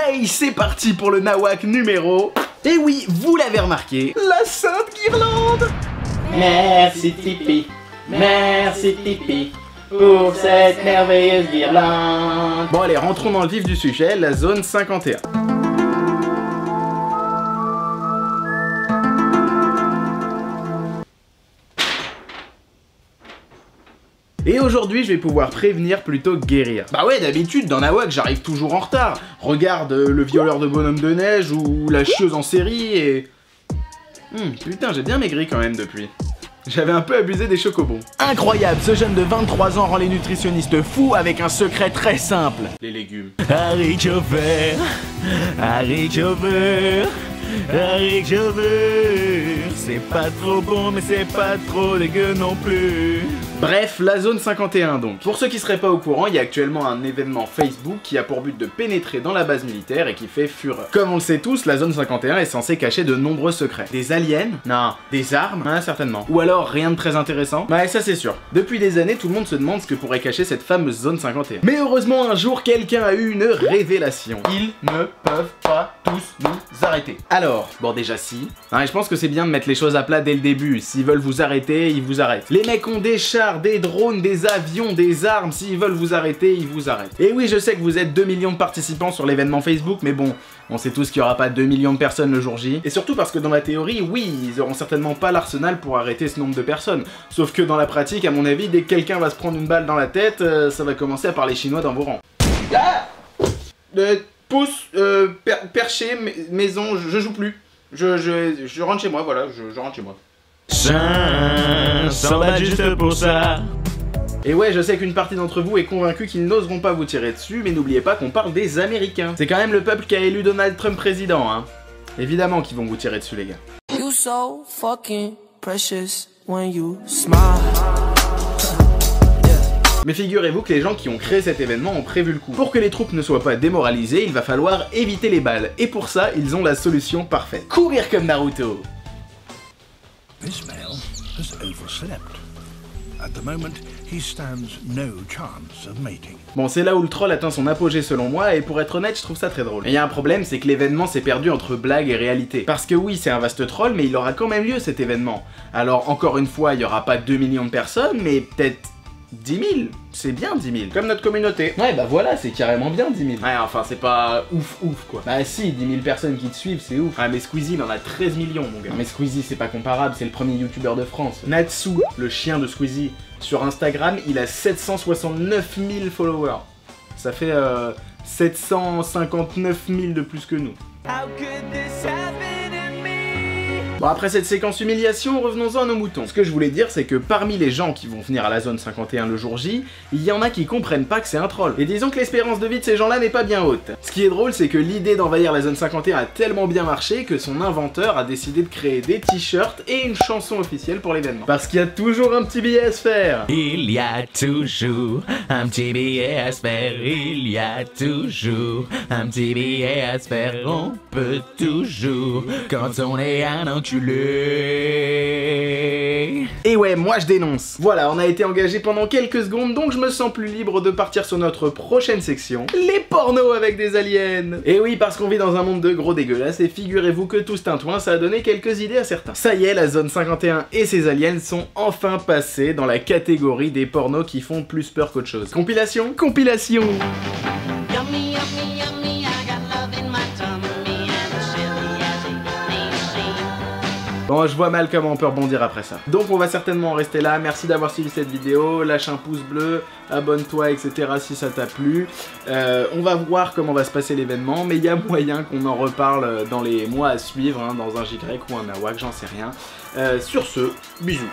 Hey, c'est parti pour le nawak numéro... Et oui, vous l'avez remarqué, la Sainte Guirlande. Merci Tipeee, merci Tipeee pour cette merveilleuse guirlande. Bon allez, rentrons dans le vif du sujet, la zone 51. Et aujourd'hui, je vais pouvoir prévenir plutôt que guérir. Bah ouais, d'habitude, dans Nawak, j'arrive toujours en retard. Regarde le violeur de bonhomme de neige ou la chieuse en série et... putain, j'ai bien maigri quand même depuis. J'avais un peu abusé des chocobons. Incroyable, ce jeune de 23 ans rend les nutritionnistes fous avec un secret très simple. Les légumes. Haricots verts, haricots verts, haricots verts. C'est pas trop bon mais c'est pas trop dégueu non plus. Bref, la zone 51 donc. Pour ceux qui seraient pas au courant, il y a actuellement un événement Facebook qui a pour but de pénétrer dans la base militaire et qui fait fureur. Comme on le sait tous, la zone 51 est censée cacher de nombreux secrets. Des aliens? Non. Des armes? Ah, certainement. Ou alors rien de très intéressant? Bah ça c'est sûr. Depuis des années, tout le monde se demande ce que pourrait cacher cette fameuse zone 51. Mais heureusement, un jour, quelqu'un a eu une révélation. Ils ne peuvent pas tous nous arrêter. Alors, bon déjà si. Je pense que c'est bien de mettre les choses à plat dès le début. S'ils veulent vous arrêter, ils vous arrêtent. Les mecs ont des chars, des drones, des avions, des armes, s'ils veulent vous arrêter, ils vous arrêtent. Et oui, je sais que vous êtes 2 millions de participants sur l'événement Facebook, mais bon, on sait tous qu'il n'y aura pas 2 millions de personnes le jour J. Et surtout parce que dans la théorie, oui, ils auront certainement pas l'arsenal pour arrêter ce nombre de personnes. Sauf que dans la pratique, à mon avis, dès que quelqu'un va se prendre une balle dans la tête, ça va commencer à parler chinois dans vos rangs. Ah pouce, perché, maison, je joue plus. Je rentre chez moi, voilà, je rentre chez moi. 500 balles juste pour ça. Et ouais, je sais qu'une partie d'entre vous est convaincue qu'ils n'oseront pas vous tirer dessus, mais n'oubliez pas qu'on parle des Américains. C'est quand même le peuple qui a élu Donald Trump président, hein. Évidemment qu'ils vont vous tirer dessus, les gars. You so fucking precious when you smile. Mais figurez-vous que les gens qui ont créé cet événement ont prévu le coup. Pour que les troupes ne soient pas démoralisées, il va falloir éviter les balles. Et pour ça, ils ont la solution parfaite. Courir comme Naruto. This male has overslept. At the moment, he stands no chance of mating. Bon, c'est là où le troll atteint son apogée selon moi, et pour être honnête, je trouve ça très drôle. Mais il y a un problème, c'est que l'événement s'est perdu entre blague et réalité. Parce que oui, c'est un vaste troll, mais il aura quand même lieu cet événement. Alors, encore une fois, il y aura pas 2 millions de personnes, mais peut-être 10 000, c'est bien 10 000. Comme notre communauté. Ouais, bah voilà, c'est carrément bien 10 000. Ouais, enfin, c'est pas ouf quoi. Bah si, 10 000 personnes qui te suivent, c'est ouf. Ah, mais Squeezie, il en a 13 millions, mon gars. Non, mais Squeezie, c'est pas comparable, c'est le premier youtubeur de France. Natsu, le chien de Squeezie, sur Instagram, il a 769 000 followers. Ça fait 759 000 de plus que nous. How could this happen to me? Bon, après cette séquence humiliation, revenons-en à nos moutons. Ce que je voulais dire, c'est que parmi les gens qui vont venir à la zone 51 le jour J, il y en a qui comprennent pas que c'est un troll. Et disons que l'espérance de vie de ces gens-là n'est pas bien haute. Ce qui est drôle, c'est que l'idée d'envahir la zone 51 a tellement bien marché que son inventeur a décidé de créer des t-shirts et une chanson officielle pour l'événement. Parce qu'il y a toujours un petit billet à se faire. Il y a toujours un petit billet à se faire. Il y a toujours un petit billet à se faire. On peut toujours, quand on est un enculé. Et ouais, moi je dénonce. Voilà, on a été engagé pendant quelques secondes, donc je me sens plus libre de partir sur notre prochaine section, les pornos avec des aliens. Et oui, parce qu'on vit dans un monde de gros dégueulasses, et figurez-vous que tout ce tintouin, ça a donné quelques idées à certains. Ça y est, la zone 51 et ses aliens sont enfin passés dans la catégorie des pornos qui font plus peur qu'autre chose. Compilation? Compilation! Yummy, yummy, yummy, I got love in my tummy and silly as it may seem. Bon, je vois mal comment on peut rebondir après ça. Donc on va certainement en rester là. Merci d'avoir suivi cette vidéo. Lâche un pouce bleu, abonne-toi, etc. si ça t'a plu. On va voir comment va se passer l'événement, mais il y a moyen qu'on en reparle dans les mois à suivre, hein, dans un JY ou un Nawak, j'en sais rien. Sur ce, bisous.